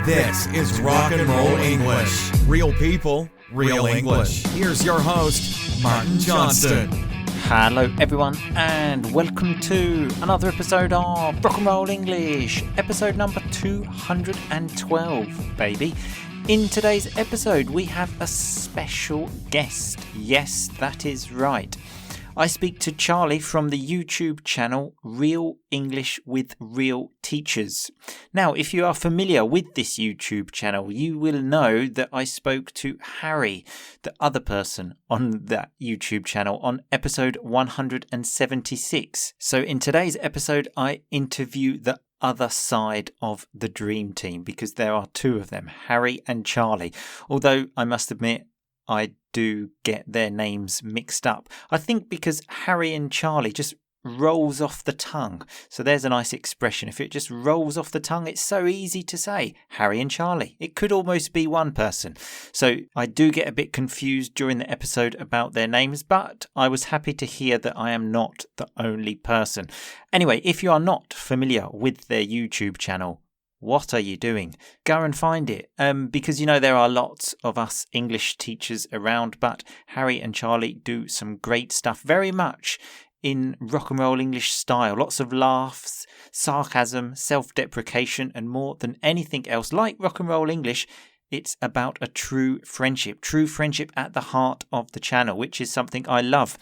This is Rock and Roll English. Real people, real English. Here's your host, Martin Johnston. Hello everyone and welcome to another episode of Rock and Roll English, episode number 212, baby. In today's episode we have a special guest. Yes, that is right. I speak to Charlie from the YouTube channel Real English with Real Teachers. Now, if you are familiar with this YouTube channel, you will know that I spoke to Harry, the other person on that YouTube channel, on episode 176. So in today's episode, I interview the other side of the dream team because there are two of them, Harry and Charlie. Although I must admit, I do get their names mixed up. I think because Harry and Charlie just rolls off the tongue. So there's a nice expression. If it just rolls off the tongue, it's so easy to say. Harry and Charlie. It could almost be one person. So I do get a bit confused during the episode about their names, but I was happy to hear that I am not the only person. Anyway, if you are not familiar with their YouTube channel, what are you doing? Go and find it. Because, you know, there are lots of us English teachers around, but Harry and Charlie do some great stuff, very much in rock and roll English style. Lots of laughs, sarcasm, self-deprecation, and more than anything else. Like rock and roll English, it's about a true friendship at the heart of the channel, which is something I love.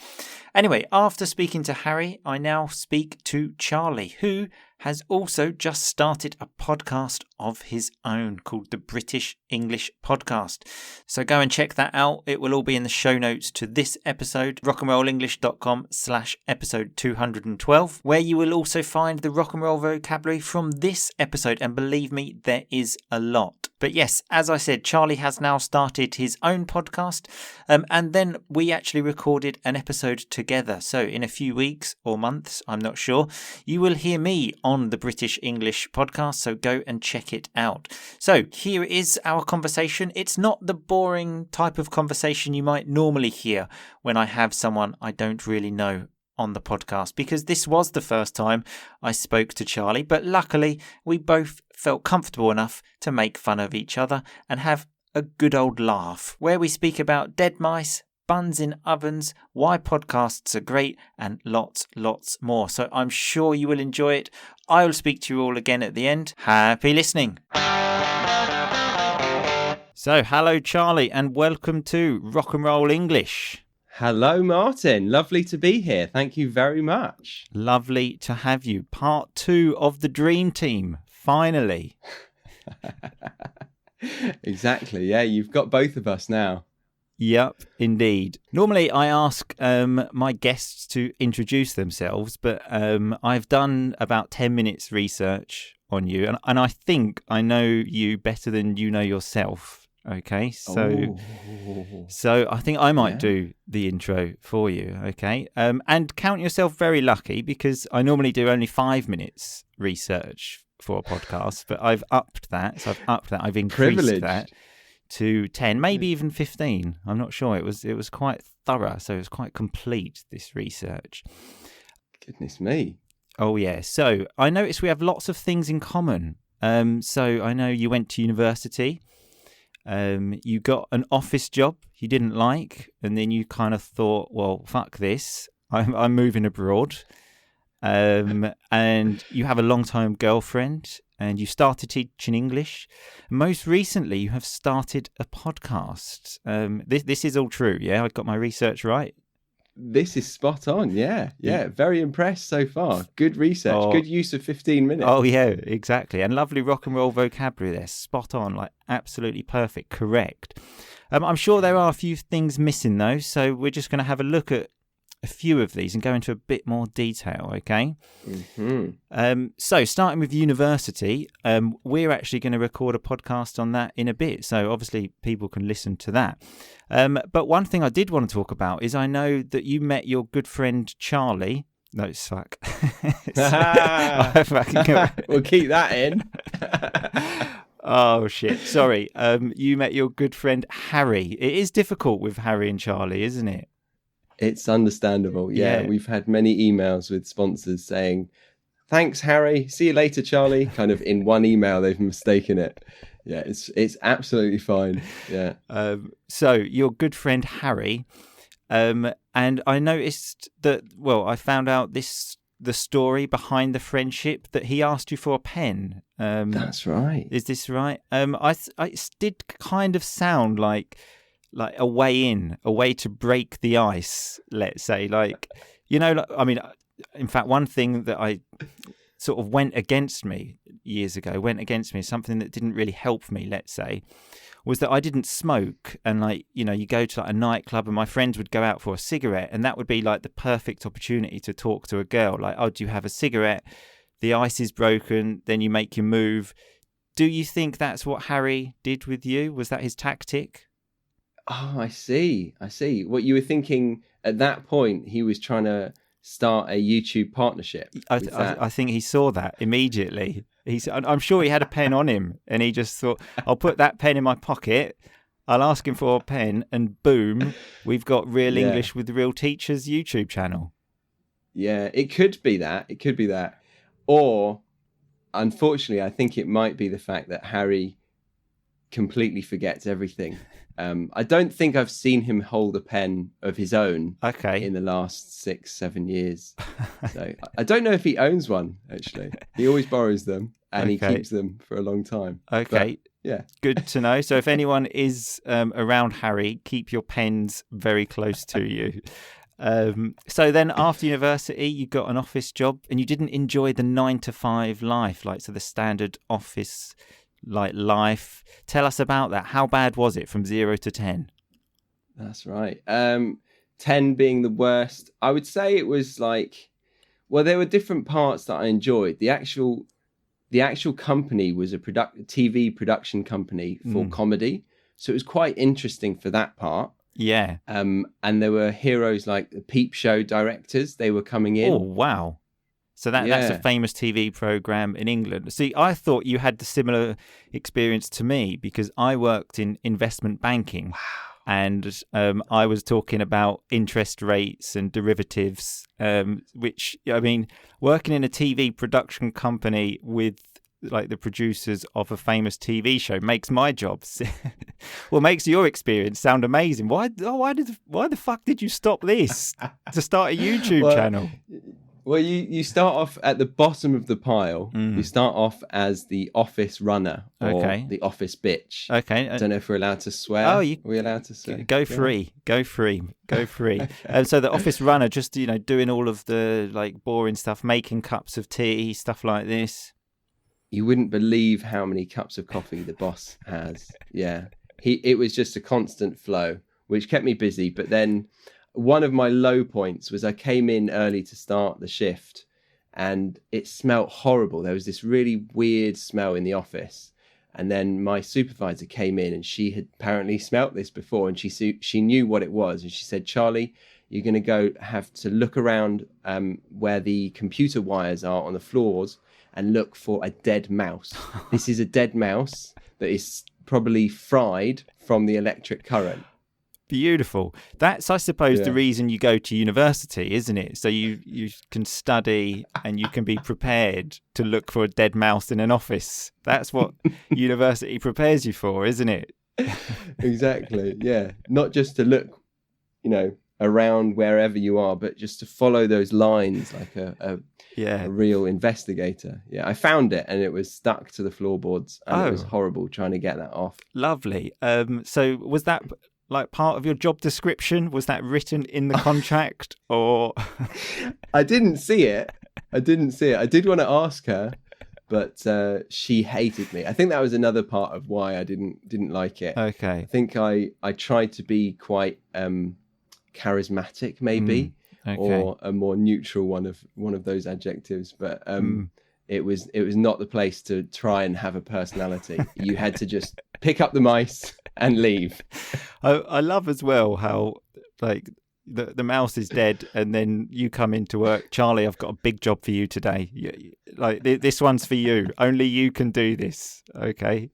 Anyway, after speaking to Harry, I now speak to Charlie, who has also just started a podcast of his own called the British English Podcast. So go and check that out. It will all be in the show notes to this episode, rockandrollenglish.com/episode 212, where you will also find the rock and roll vocabulary from this episode. And believe me, there is a lot. But yes, as I said, Charlie has now started his own podcast. And then we actually recorded an episode together. So in a few weeks or months, I'm not sure, you will hear me on the British English Podcast. So go and check it out. So here is our conversation. It's not the boring type of conversation you might normally hear when I have someone I don't really know on the podcast, because this was the first time I spoke to Charlie, but luckily we both felt comfortable enough to make fun of each other and have a good old laugh, where we speak about dead mice, buns in ovens, why podcasts are great, and lots more. So I'm sure you will enjoy it. I will speak to you all again at the end. Happy listening. So hello Charlie and welcome to Rock and Roll English. Hello, Martin. Lovely to be here. Thank you very much. Lovely to have you. Part 2 of the Dream Team, finally. Exactly. Yeah, you've got both of us now. Yep, indeed. Normally I ask my guests to introduce themselves, but I've done about 10 minutes research on you, and I think I know you better than you know yourself. Okay, so I think I might do the intro for you, okay? And count yourself very lucky, because I normally do only 5 minutes research for a podcast, but I've upped that. So I've increased that to 10, maybe even 15. I'm not sure. It was quite thorough, so it was quite complete, this research. Goodness me. Oh, yeah. So I noticed we have lots of things in common. So I know you went to university. You got an office job you didn't like, and then you kind of thought, well, fuck this, I'm moving abroad. And you have a long-time girlfriend, and you started teaching English. Most recently, you have started a podcast. This is all true, yeah? I got my research right? This is spot on, yeah. Very impressed so far. Good research, good use of 15 minutes. Oh, yeah, exactly. And lovely rock and roll vocabulary there. Spot on, like absolutely perfect, correct. I'm sure there are a few things missing, though, so we're just going to have a look at a few of these and go into a bit more detail, okay? Mm-hmm. So starting with university, we're actually going to record a podcast on that in a bit, so obviously people can listen to that. But one thing I did want to talk about is I know that you met your good friend Charlie. No, suck. We'll keep that in. Oh, shit. Sorry. You met your good friend Harry. It is difficult with Harry and Charlie, isn't it? It's understandable. Yeah, we've had many emails with sponsors saying, thanks, Harry. See you later, Charlie. Kind of in one email, they've mistaken it. Yeah, it's absolutely fine. Yeah. So your good friend Harry, and I noticed that. Well, I found out the story behind the friendship, that he asked you for a pen. That's right. Is this right? It did kind of sound like a way to break the ice. Let's say, I mean, in fact, one thing that I sort of went against me years ago, something that didn't really help me, let's say, was that I didn't smoke. And you go to a nightclub and my friends would go out for a cigarette, and that would be the perfect opportunity to talk to a girl. Oh, do you have a cigarette? The ice is broken, then you make your move. Do you think that's what Harry did with you? Was that his tactic? Oh, I see. What you were thinking at that point, he was trying to start a YouTube partnership. I think he saw that immediately. I'm sure he had a pen on him, and he just thought, I'll put that pen in my pocket, I'll ask him for a pen, and boom, we've got Real English with Real Teachers YouTube channel. Yeah, it could be that. Or, unfortunately, I think it might be the fact that Harry completely forgets everything. I don't think I've seen him hold a pen of his own in the last 6-7 years. So I don't know if he owns one, actually. He always borrows them, and he keeps them for a long time. Okay. But, yeah. Good to know. So if anyone is around Harry, keep your pens very close to you. So then after university, you got an office job, and you didn't enjoy the 9-to-5 life, so the standard office life. Tell us about that. How bad was it from 0 to 10? That's right. 10 being the worst. I would say it was there were different parts that I enjoyed. The actual company was a TV production company for comedy, so it was quite interesting for that part. Yeah. And there were heroes like the Peep Show directors. They were coming in. Oh, wow. So that's a famous TV program in England. See, I thought you had the similar experience to me, because I worked in investment banking. Wow. And I was talking about interest rates and derivatives, which, I mean, working in a TV production company with the producers of a famous TV show makes my job makes your experience sound amazing. Why the fuck did you stop this to start a YouTube channel? Well, you start off at the bottom of the pile. You start off as the office runner, or the office bitch. Okay. I don't know if we're allowed to swear. Are we allowed to swear? Go free. So the office runner, just doing all of the boring stuff, making cups of tea, stuff like this. You wouldn't believe how many cups of coffee the boss has. Yeah, it was just a constant flow, which kept me busy. But then, one of my low points was I came in early to start the shift, and it smelled horrible. There was this really weird smell in the office. And then my supervisor came in, and she had apparently smelt this before, and she knew what it was. And she said, "Charlie, you're going to have to look around where the computer wires are on the floors and look for a dead mouse. This is a dead mouse that is probably fried from the electric current." Beautiful. That's, I suppose, the reason you go to university, isn't it? So you can study and you can be prepared to look for a dead mouse in an office. That's what university prepares you for, isn't it? Exactly. Yeah. Not just to look, around wherever you are, but just to follow those lines like a real investigator. Yeah. I found it, and it was stuck to the floorboards, and it was horrible trying to get that off. Lovely. So was that part of your job description? Was that written in the contract, or? I didn't see it. I did want to ask her, but she hated me. I think that was another part of why I didn't like it. Okay. I think I tried to be quite charismatic, maybe, or a more neutral one of those adjectives, but it was not the place to try and have a personality. You had to just pick up the mice and leave. I love as well how the mouse is dead, and then you come into work. Charlie, I've got a big job for you today. This one's for you. Only you can do this. Okay.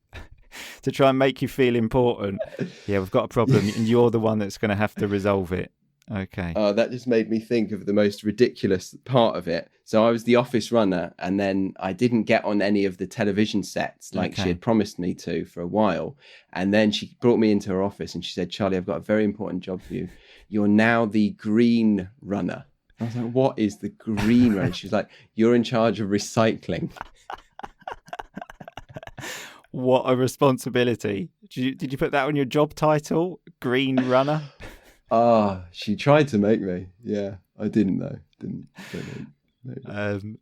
To try and make you feel important. Yeah, we've got a problem, and you're the one that's going to have to resolve it. Okay. Oh, that just made me think of the most ridiculous part of it. So I was the office runner, and then I didn't get on any of the television sets like she had promised me to for a while. And then she brought me into her office and she said, Charlie, I've got a very important job for you. You're now the green runner. I was like, what is the green runner? She's like, you're in charge of recycling. What a responsibility. Did you put that on your job title? Green runner? She tried to make me. Yeah, I didn't though. Didn't.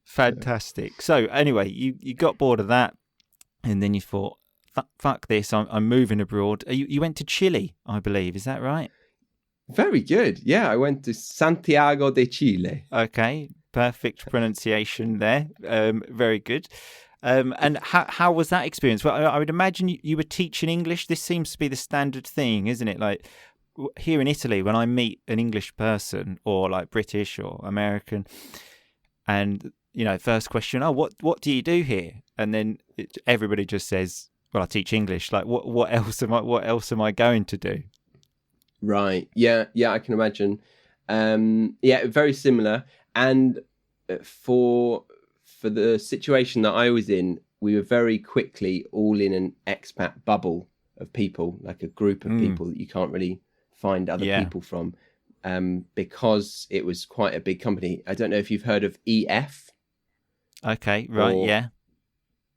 Fantastic. Yeah. So anyway, you got bored of that, and then you thought, "Fuck this! I'm moving abroad." You went to Chile, I believe. Is that right? Very good. Yeah, I went to Santiago de Chile. Okay, perfect pronunciation there. Very good. And how was that experience? Well, I would imagine you were teaching English. This seems to be the standard thing, isn't it? Like here in Italy, when I meet an English person or like British or American, and first question, what do you do here? And then everybody just says, well, I teach English. Like what else am I going to do? Right. Yeah, I can imagine. Very similar. And for the situation that I was in, we were very quickly all in an expat bubble of people, like a group of people that you can't really find other people from, because it was quite a big company. I don't know if you've heard of EF. Okay, right, yeah.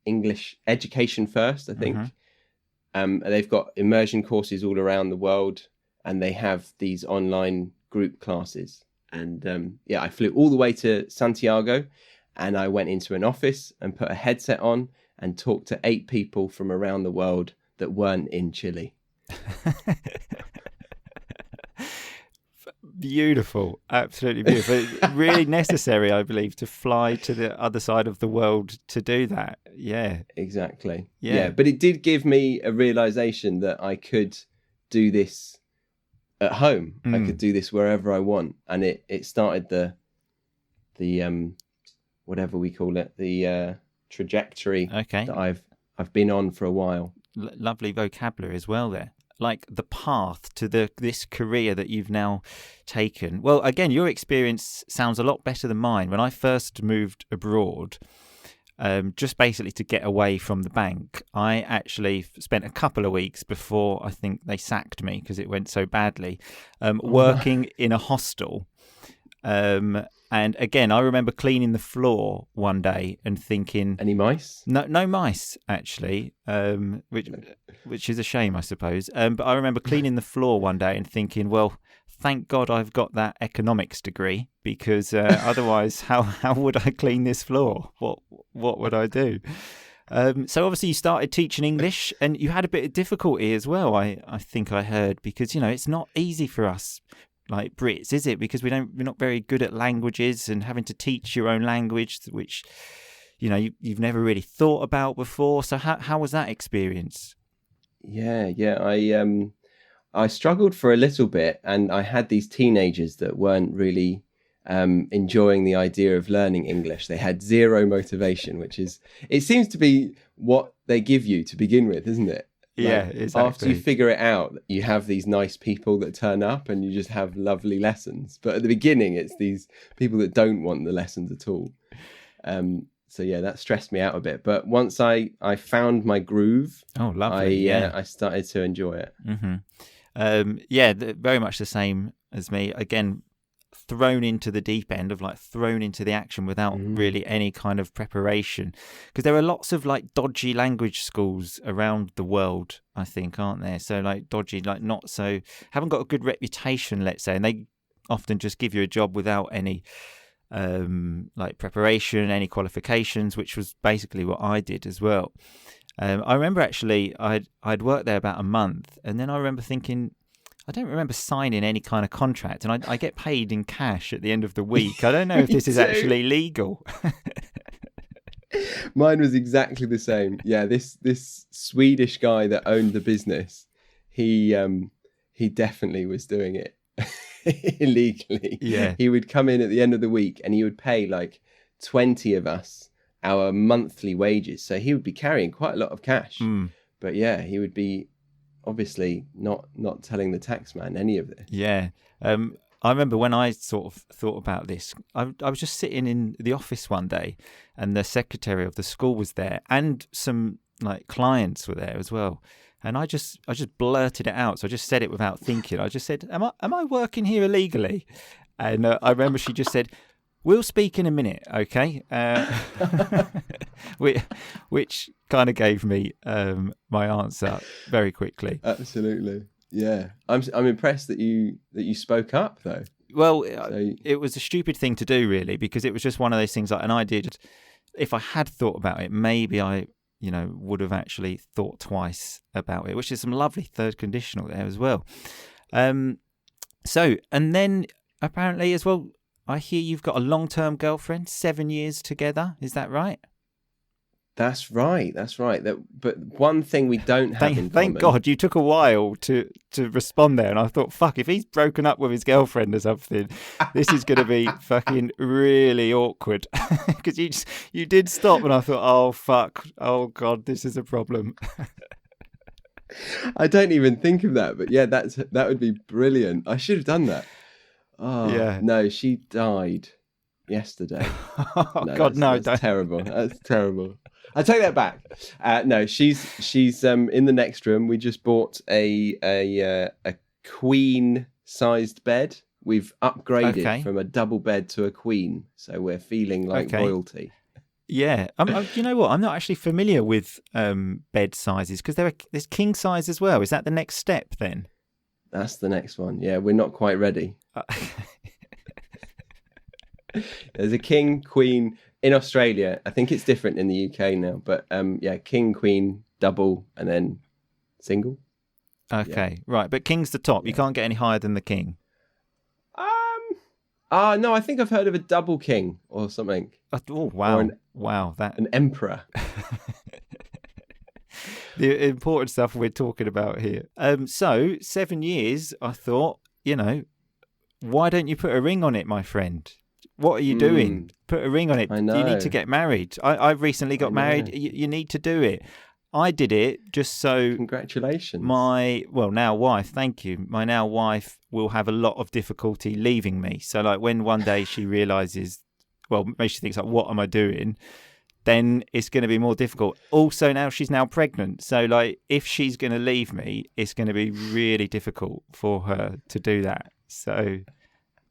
English Education First, I think. They've got immersion courses all around the world, and they have these online group classes. And I flew all the way to Santiago, and I went into an office and put a headset on and talked to 8 people from around the world that weren't in Chile. Beautiful. Absolutely beautiful. Really necessary, I believe, to fly to the other side of the world to do that. Yeah. Exactly. Yeah. But it did give me a realization that I could do this at home. I could do this wherever I want. And it started the whatever we call it, the trajectory that I've been on for a while. Lovely vocabulary as well there. Like the path to this career that you've now taken. Well, again, your experience sounds a lot better than mine. When I first moved abroad, just basically to get away from the bank, I actually spent a couple of weeks before I think they sacked me because it went so badly, working in a hostel. And again, I remember cleaning the floor one day and thinking, any mice? No mice actually, which is a shame, I suppose. But I remember cleaning the floor one day and thinking, well, thank God I've got that economics degree, because otherwise, how would I clean this floor? What would I do? So obviously you started teaching English, and you had a bit of difficulty as well. I think I heard, because it's not easy for us like Brits, is it? Because we're not very good at languages, and having to teach your own language, which you've never really thought about before. So how was that experience? Yeah, I struggled for a little bit, and I had these teenagers that weren't really enjoying the idea of learning English. They had zero motivation, it seems to be what they give you to begin with, isn't it? Yeah, exactly. After you figure it out, you have these nice people that turn up and you just have lovely lessons. But at the beginning, it's these people that don't want the lessons at all. So yeah, that stressed me out a bit. But once I found my groove, lovely. I started to enjoy it. Mm-hmm. Very much the same as me. Again, thrown into the deep end of thrown into the action without really any kind of preparation, because there are lots of dodgy language schools around the world, I think, aren't there? So dodgy, not so, haven't got a good reputation, let's say, and they often just give you a job without any preparation, any qualifications, which was basically what I did as well. I remember actually I'd worked there about a month, and then I remember thinking, I don't remember signing any kind of contract, and I get paid in cash at the end of the week. I don't know if this is actually legal. Mine was exactly the same. Yeah, this Swedish guy that owned the business, he definitely was doing it illegally. Yeah, he would come in at the end of the week and he would pay 20 of us our monthly wages. So he would be carrying quite a lot of cash. But yeah, he would be obviously not telling the tax man any of this. Yeah. I remember when I sort of thought about this, I was just sitting in the office one day, and the secretary of the school was there, and some like clients were there as well. And I just blurted it out. So I just said it without thinking. I just said, "Am I working here illegally?" And I remember she just said, "We'll speak in a minute, okay?" Which kind of gave me my answer very quickly. Absolutely, yeah. I'm impressed that you spoke up though. Well, it was a stupid thing to do, really, because it was just one of those things. Like, and I did. If I had thought about it, maybe I, would have actually thought twice about it. Which is some lovely third conditional there as well. So, and then apparently as well, I hear you've got a long-term girlfriend, 7 years together. Is that right? That's right. But one thing we don't have in common. Thank God you took a while to respond there. And I thought, fuck, if he's broken up with his girlfriend or something, this is going to be fucking really awkward. Because you did stop, and I thought, oh, fuck. Oh, God, this is a problem. I don't even think of that. But yeah, that would be brilliant. I should have done that. Oh, yeah. No, she died yesterday. Oh, God, no. That's terrible. That's terrible. I take that back. No, she's in the next room. We just bought a queen-sized bed. We've upgraded from a double bed to a queen, so we're feeling like royalty. Yeah, you know what? I'm not actually familiar with bed sizes, because there's king size as well. Is that the next step then? That's the next one. Yeah, we're not quite ready. There's a king, queen. In Australia, I think it's different in the UK now, but yeah, king, queen, double, and then single. Okay, right, but king's the top. You can't get any higher than the king. No, I think I've heard of a double king or something. Oh, wow. An emperor. The important stuff we're talking about here. So 7 years, I thought, why don't you put a ring on it, my friend? What are you doing? Put a ring on it. I know. You need to get married. I've recently got married. You need to do it. I did it just so... Congratulations. My now wife, thank you. My now wife will have a lot of difficulty leaving me. So like when one day she realises, maybe she thinks like, what am I doing? Then it's going to be more difficult. Also now she's now pregnant. So like if she's going to leave me, it's going to be really difficult for her to do that. So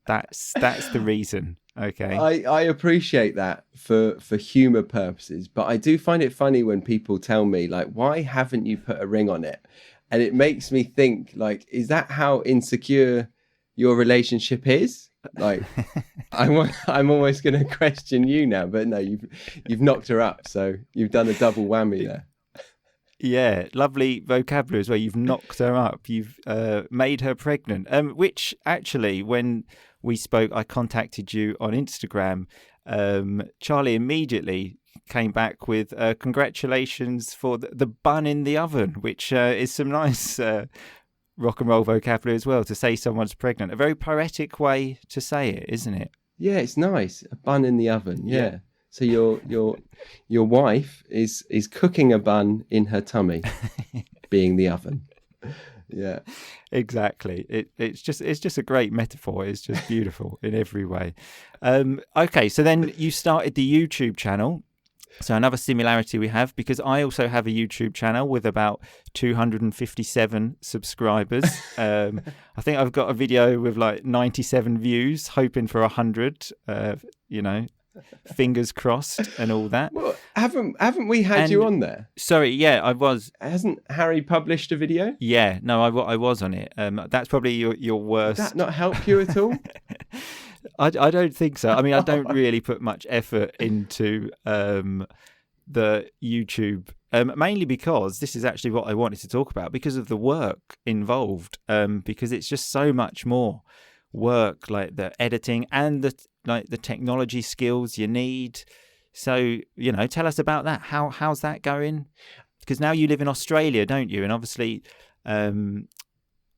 that's the reason. Okay. I appreciate that for humour purposes, but I do find it funny when people tell me like, why haven't you put a ring on it? And it makes me think like, is that how insecure your relationship is? Like, I'm almost going to question you now, but no, you've knocked her up, so you've done a double whammy there. Yeah, lovely vocabulary as well. You've knocked her up. You've made her pregnant. Which actually, when we spoke, I contacted you on Instagram. Charlie immediately came back with congratulations for the bun in the oven, which is some nice rock and roll vocabulary as well, to say someone's pregnant. A very poetic way to say it, isn't it? Yeah, it's nice. A bun in the oven. Yeah. So your wife is cooking a bun in her tummy, being the oven. Yeah, exactly. It's just a great metaphor. It's just beautiful in every way. Okay, so then you started the YouTube channel. So another similarity we have, because I also have a YouTube channel with about 257 subscribers. I think I've got a video with like 97 views, hoping for 100. Fingers crossed and all that. Well, haven't we had you on there? Sorry, yeah, I was. Hasn't Harry published a video? Yeah, no, I was on it. That's probably your worst. Did that not help you at all? I don't think so. I mean, I don't really put much effort into the YouTube, mainly because this is actually what I wanted to talk about, because of the work involved, because it's just so much more work, like the editing and the technology skills you need. So, tell us about that. How's that going? Because now you live in Australia, don't you? And obviously,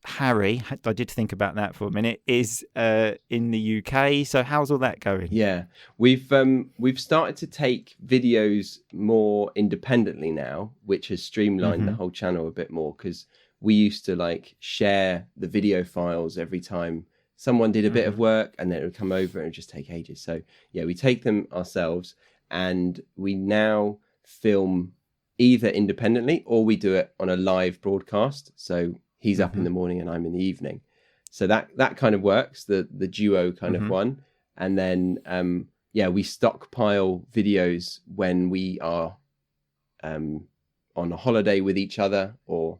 Harry, I did think about that for a minute, is in the UK. So how's all that going? Yeah, we've started to take videos more independently now, which has streamlined the whole channel a bit more, because we used to like share the video files every time someone did a bit of work and then it would come over and it would just take ages. So yeah, we take them ourselves, and we now film either independently or we do it on a live broadcast. So he's up in the morning and I'm in the evening. So that kind of works, the duo kind of one. And then, we stockpile videos when we are on a holiday with each other, or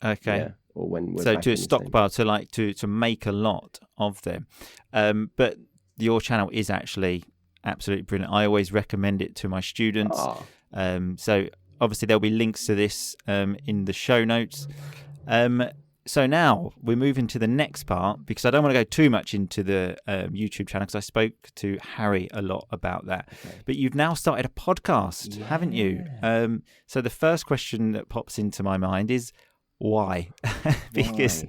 or when we're back to in the stockpile, to make a lot of them. But your channel is actually absolutely brilliant. I always recommend it to my students. So obviously there'll be links to this in the show notes. So now we're moving to the next part, because I don't want to go too much into the YouTube channel, because I spoke to Harry a lot about that. Okay. But you've now started a podcast, haven't you? So the first question that pops into my mind is why? Because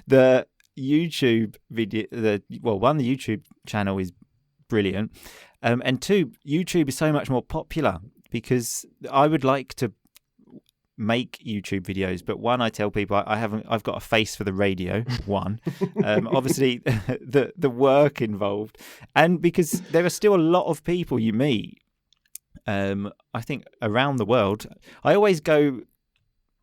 the YouTube video, the YouTube channel is brilliant, and two, YouTube is so much more popular, because I would like to make YouTube videos, but one, I tell people I've got a face for the radio, one, obviously the work involved, and because there are still a lot of people you meet, I think around the world. I always go,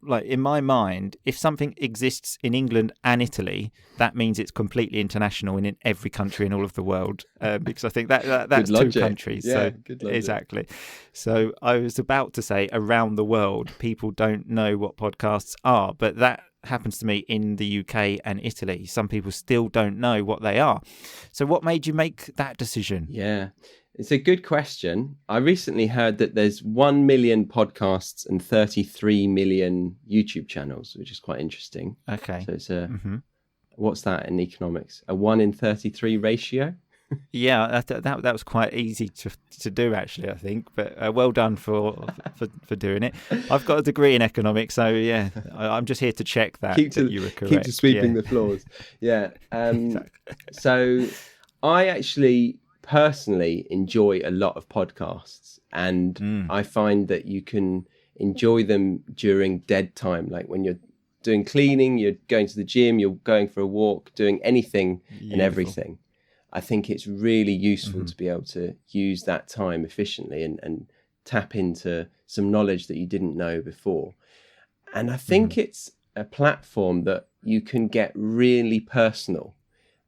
like, in my mind, if something exists in England and Italy, that means it's completely international and in every country in all of the world, because I think that's two countries. Yeah, so good logic. Exactly. So I was about to say around the world, people don't know what podcasts are, but that happens to me in the UK and Italy. Some people still don't know what they are. So what made you make that decision? Yeah. It's a good question. I recently heard that there's 1 million podcasts and 33 million YouTube channels, which is quite interesting. Okay. So it's what's that in economics? A 1 in 33 ratio? Yeah, that was quite easy to do, actually, I think. But well done for doing it. I've got a degree in economics, so yeah, I'm just here to check that you were correct. Keep to sweeping the floors. Yeah. Exactly. So I actually personally enjoy a lot of podcasts, and I find that you can enjoy them during dead time, like when you're doing cleaning, you're going to the gym, you're going for a walk, doing anything and everything. I think it's really useful to be able to use that time efficiently and tap into some knowledge that you didn't know before. And I think it's a platform that you can get really personal,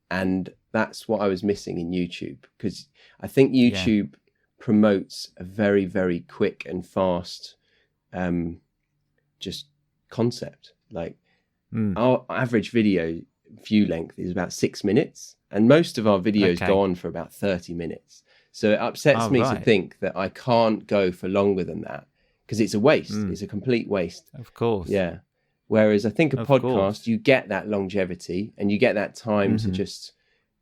and that's what I was missing in YouTube, because I think YouTube promotes a very, very quick and fast just concept. Like our average video view length is about 6 minutes, and most of our videos go on for about 30 minutes. So it upsets me to think that I can't go for longer than that, because it's a waste. It's a complete waste. Of course. Yeah. Whereas I think a podcast, you get that longevity and you get that time to just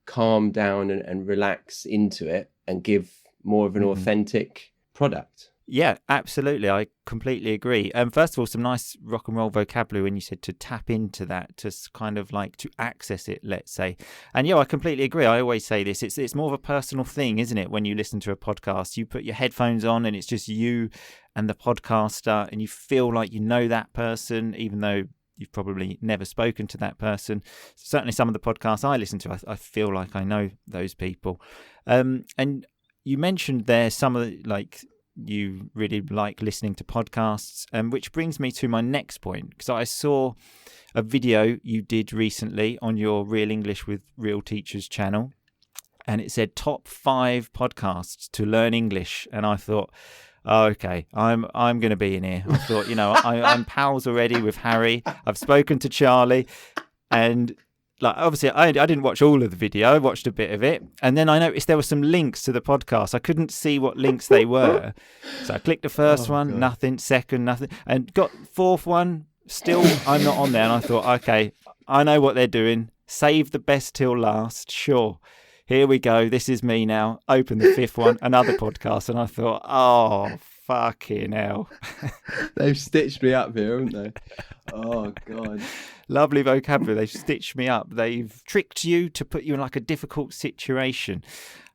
calm down and relax into it and give more of an authentic product. Yeah, absolutely. I completely agree. First of all, some nice rock and roll vocabulary when you said to tap into that, to kind of like to access it, let's say. And yeah, I completely agree. I always say this. It's more of a personal thing, isn't it? When you listen to a podcast, you put your headphones on and it's just you and the podcaster, and you feel like you know that person, even though you've probably never spoken to that person. Certainly some of the podcasts I listen to, I feel like I know those people. And you mentioned there some of the, like, you really like listening to podcasts, which brings me to my next point, because I saw a video you did recently on your Real English with Real Teachers channel, and it said top 5 podcasts to learn English, and I thought, oh, okay, I'm going to be in here. I thought, I'm pals already with Harry. I've spoken to Charlie, and like, obviously, I didn't watch all of the video. I watched a bit of it. And then I noticed there were some links to the podcast. I couldn't see what links they were. So I clicked the first one, God. Nothing. Second, nothing. And got fourth one, still I'm not on there. And I thought, okay, I know what they're doing. Save the best till last. Sure. Here we go. This is me now. Open the fifth one, another podcast. And I thought, oh, fucking hell. They've stitched me up here, haven't they? Oh, God. Lovely vocabulary. They've stitched me up. They've tricked you to put you in like a difficult situation.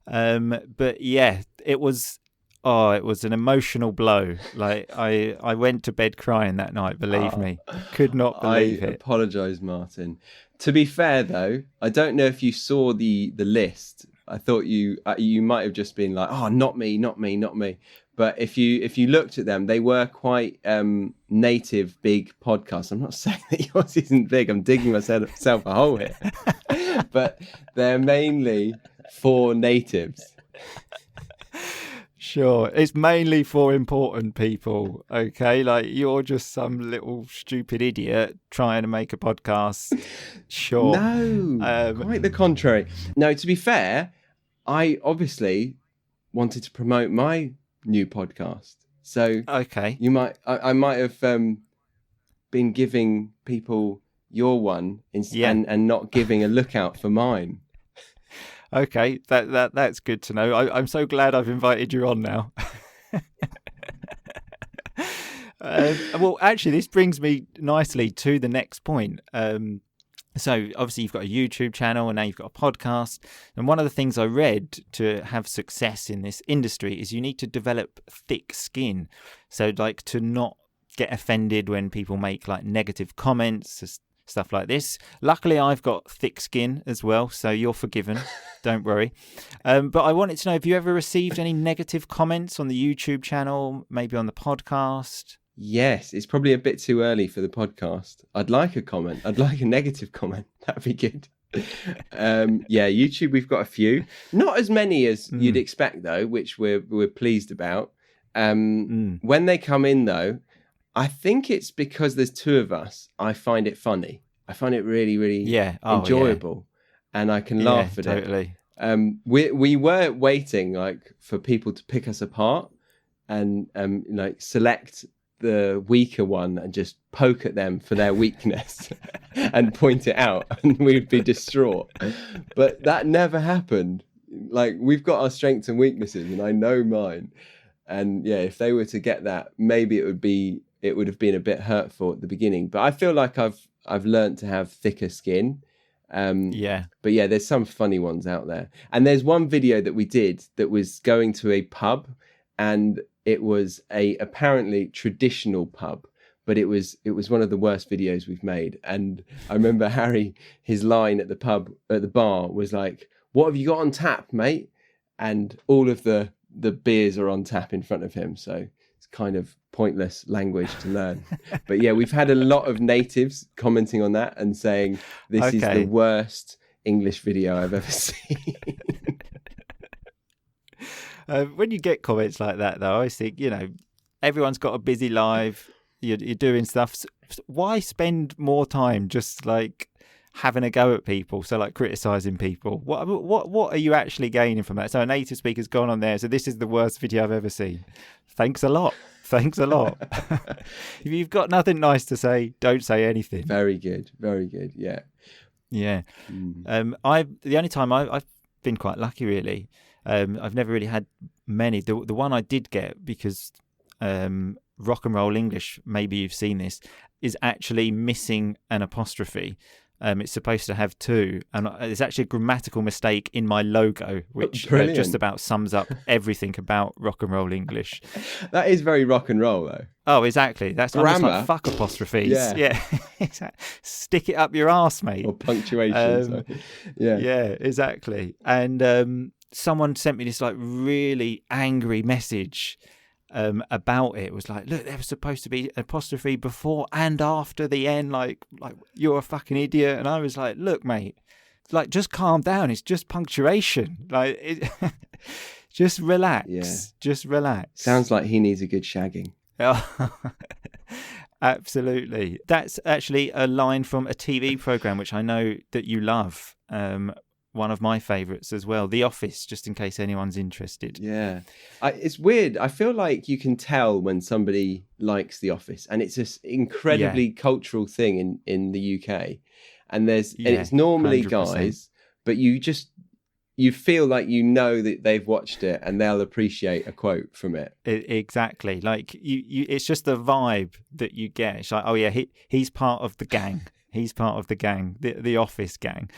But yeah, it was Oh, it was an emotional blow. Like I went to bed crying that night, believe me. Could not believe I it. apologise, Martin. To be fair, though, I don't know if you saw the list. I thought you might have just been like, oh, not me, not me, not me. But if you looked at them, they were quite native, big podcasts. I'm not saying that yours isn't big. I'm digging myself a hole here. But they're mainly for natives. Sure. It's mainly for important people, okay? Like, you're just some little stupid idiot trying to make a podcast. Sure. No, quite the contrary. No, to be fair, I obviously wanted to promote my new podcast. So okay, I might have been giving people your one and not giving a lookout for mine. Okay, that's good to know. I'm so glad I've invited you on now. Well, actually, this brings me nicely to the next point. So obviously you've got a YouTube channel and now you've got a podcast. And one of the things I read to have success in this industry is you need to develop thick skin. So like to not get offended when people make like negative comments, stuff like this. Luckily, I've got thick skin as well, so you're forgiven. Don't worry. But I wanted to know, have you ever received any negative comments on the YouTube channel, maybe on the podcast? Yes, it's probably a bit too early for the podcast. I'd like a comment. I'd like a negative comment. That'd be good. Yeah, YouTube, we've got a few. Not as many as you'd expect, though, which we're pleased about. When they come in, though, I think it's because there's two of us. I find it funny. I find it really, really enjoyable, and I can laugh at totally. it. We were waiting like for people to pick us apart and like select the weaker one and just poke at them for their weakness and point it out, and we'd be distraught. But that never happened. Like, we've got our strengths and weaknesses, and I know mine. And yeah, if they were to get that, maybe it would have been a bit hurtful at the beginning. But I feel like I've learned to have thicker skin. But yeah, there's some funny ones out there. And there's one video that we did that was going to a pub, and it was a apparently traditional pub, but it was one of the worst videos we've made. And I remember Harry, his line at the bar was like, "What have you got on tap, mate?" And all of the beers are on tap in front of him. So it's kind of pointless language to learn. But yeah, we've had a lot of natives commenting on that and saying this is the worst English video I've ever seen. When you get comments like that, though, I think, everyone's got a busy life. You're doing stuff. So why spend more time just like having a go at people? So like criticizing people. What are you actually gaining from that? So a native speaker's gone on there. So this is the worst video I've ever seen. Thanks a lot. Thanks a lot. If you've got nothing nice to say, don't say anything. Very good. Very good. Yeah. Yeah. The only time I've been quite lucky, really. I've never really had many. The one I did get, because Rock and Roll English, maybe you've seen this, is actually missing an apostrophe. It's supposed to have two, and there's actually a grammatical mistake in my logo, which just about sums up everything about Rock and Roll English. That is very rock and roll, though. Oh, exactly. That's I'm just like, fuck apostrophes. Yeah. Exactly. Stick it up your arse, mate. Or punctuation. Yeah, exactly. And someone sent me this like really angry message about it. It was like, look, there was supposed to be an apostrophe before and after the end, like you're a fucking idiot. And I was like, look, mate, like, just calm down. It's just punctuation. Like, just relax. Yeah. Just relax. Sounds like he needs a good shagging. Absolutely. That's actually a line from a TV program which I know that you love. One of my favourites as well, The Office, just in case anyone's interested. Yeah. It's weird. I feel like you can tell when somebody likes The Office, and it's this incredibly cultural thing in the UK. And it's normally 100%. Guys, but you feel like that they've watched it and they'll appreciate a quote from it. Exactly. Like, you it's just the vibe that you get. It's like, oh yeah, he's part of the gang. He's part of the gang, the office gang.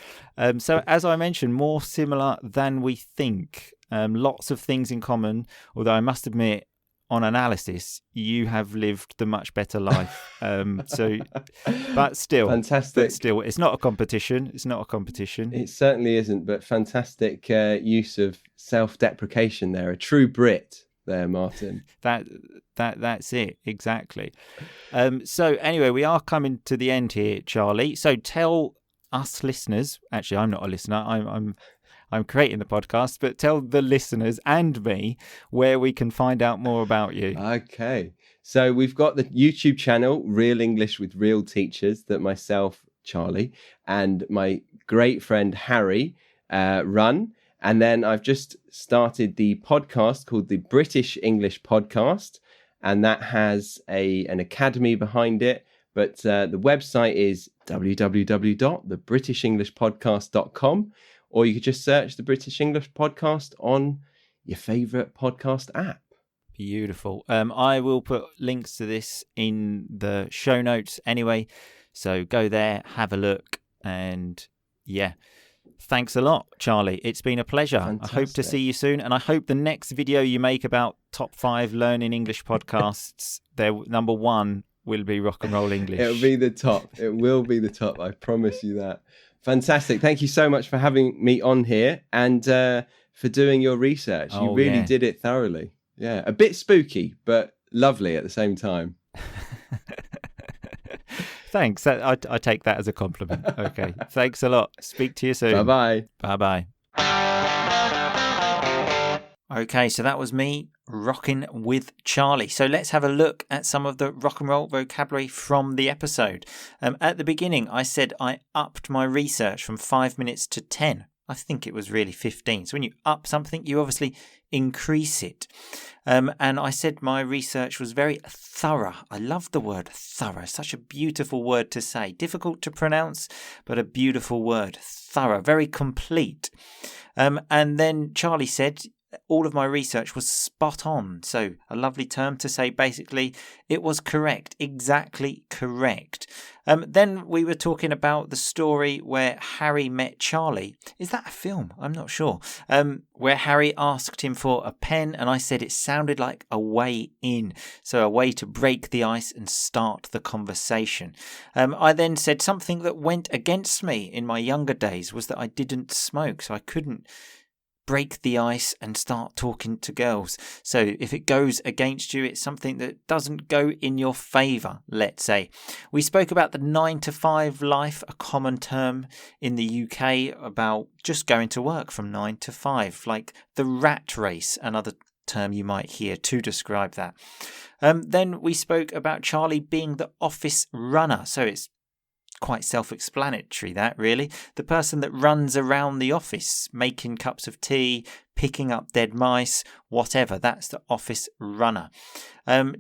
So as I mentioned, more similar than we think. Lots of things in common, although I must admit, on analysis, you have lived the much better life. But still, fantastic. It's not a competition. It's not a competition. It certainly isn't, but fantastic use of self-deprecation there. A true Brit there, Martin. That's it, exactly. So anyway, we are coming to the end here, Charlie. So tell us listeners. Actually, I'm not a listener. I'm creating the podcast, but tell the listeners and me where we can find out more about you. Okay. So we've got the YouTube channel, Real English with Real Teachers, that myself, Charlie, and my great friend Harry run. And then I've just started the podcast called the British English Podcast, and that has an academy behind it. But the website is www.thebritishenglishpodcast.com. Or you could just search the British English Podcast on your favourite podcast app. Beautiful. I will put links to this in the show notes anyway. So go there, have a look. And yeah, thanks a lot, Charlie. It's been a pleasure. Fantastic. I hope to see you soon. And I hope the next video you make about top 5 learning English podcasts, number 1 will be Rock and Roll English. It'll be the top. It will be the top. I promise you that. Fantastic. Thank you so much for having me on here and for doing your research. You really did it thoroughly. Yeah. A bit spooky, but lovely at the same time. Thanks. I take that as a compliment. Okay. Thanks a lot. Speak to you soon. Bye-bye. Bye-bye. Okay, so that was me rocking with Charlie. So let's have a look at some of the rock and roll vocabulary from the episode. At the beginning, I said I upped my research from 5 minutes to 10. I think it was really 15. So when you up something, you obviously increase it. And I said my research was very thorough. I love the word thorough. Such a beautiful word to say. Difficult to pronounce, but a beautiful word. Thorough, very complete. And then Charlie said all of my research was spot on. So a lovely term to say basically it was correct, exactly correct. Then we were talking about the story where Harry met Charlie. Is that a film? I'm not sure. Where Harry asked him for a pen and I said it sounded like a way in. So a way to break the ice and start the conversation. I then said something that went against me in my younger days was that I didn't smoke. So I couldn't break the ice and start talking to girls. So if it goes against you, it's something that doesn't go in your favour, let's say. We spoke about the 9-to-5 life, a common term in the UK about just going to work from 9 to 5, like the rat race, another term you might hear to describe that. Then we spoke about Charlie being the office runner. So it's quite self-explanatory, that really. The person that runs around the office, making cups of tea, picking up dead mice, whatever. That's the office runner.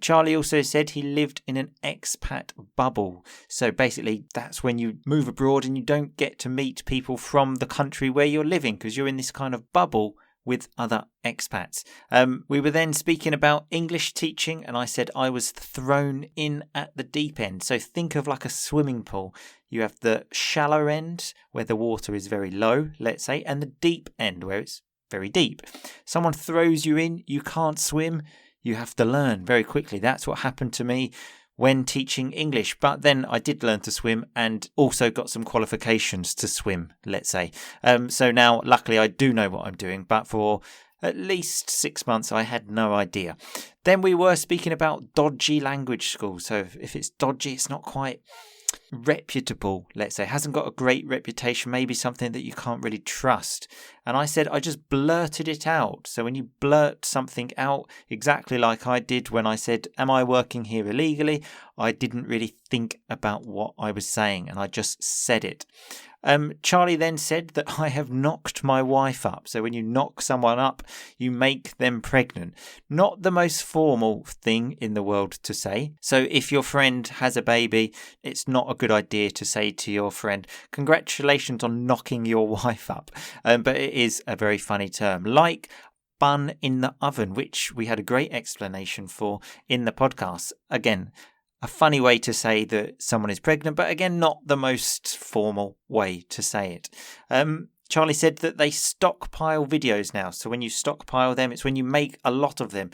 Charlie also said he lived in an expat bubble. So basically, that's when you move abroad and you don't get to meet people from the country where you're living because you're in this kind of bubble with other expats. We were then speaking about English teaching and I said I was thrown in at the deep end. So think of like a swimming pool. You have the shallow end where the water is very low, let's say, and the deep end where it's very deep. Someone throws you in, you can't swim, you have to learn very quickly. That's what happened to me when teaching English. But then I did learn to swim and also got some qualifications to swim, let's say. So now, luckily, I do know what I'm doing. But for at least 6 months, I had no idea. Then we were speaking about dodgy language schools. So if it's dodgy, it's not quite reputable, let's say, hasn't got a great reputation, maybe something that you can't really trust. And I said I just blurted it out. So when you blurt something out, exactly like I did when I said, am I working here illegally? I didn't really think about what I was saying and I just said it. Charlie then said that I have knocked my wife up. So when you knock someone up, you make them pregnant. Not the most formal thing in the world to say. So if your friend has a baby, it's not a good idea to say to your friend, congratulations on knocking your wife up. But it is a very funny term. Like bun in the oven, which we had a great explanation for in the podcast. Again, a funny way to say that someone is pregnant, but again, not the most formal way to say it. Charlie said that they stockpile videos now. So when you stockpile them, it's when you make a lot of them,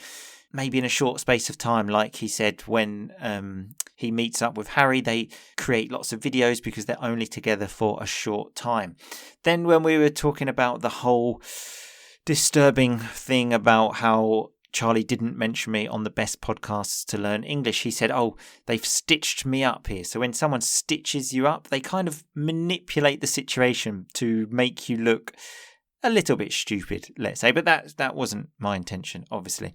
maybe in a short space of time. Like he said, when he meets up with Harry, they create lots of videos because they're only together for a short time. Then when we were talking about the whole disturbing thing about how Charlie didn't mention me on the best podcasts to learn English, he said, oh, they've stitched me up here. So when someone stitches you up, they kind of manipulate the situation to make you look a little bit stupid, let's say. But that wasn't my intention, obviously.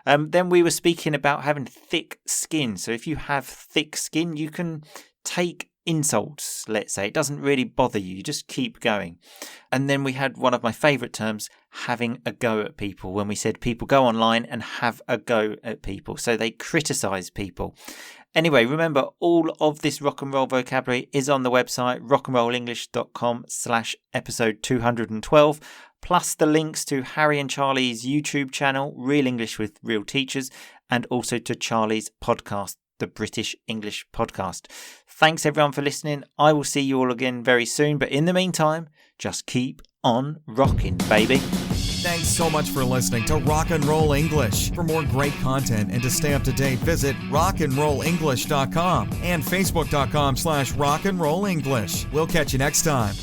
Then we were speaking about having thick skin. So if you have thick skin, you can take insults, let's say. It doesn't really bother you. You just keep going. And then we had one of my favourite terms, having a go at people, when we said people go online and have a go at people. So they criticise people. Anyway, remember, all of this rock and roll vocabulary is on the website rockandrollenglish.com/episode 212, plus the links to Harry and Charlie's YouTube channel, Real English with Real Teachers, and also to Charlie's podcast, the British English Podcast. Thanks everyone for listening. I will see you all again very soon, but in the meantime, just keep on rocking, baby. Thanks so much for listening to Rock and Roll English. For more great content and to stay up to date, visit rockandrollenglish.com and facebook.com/rockandrollenglish. We'll catch you next time.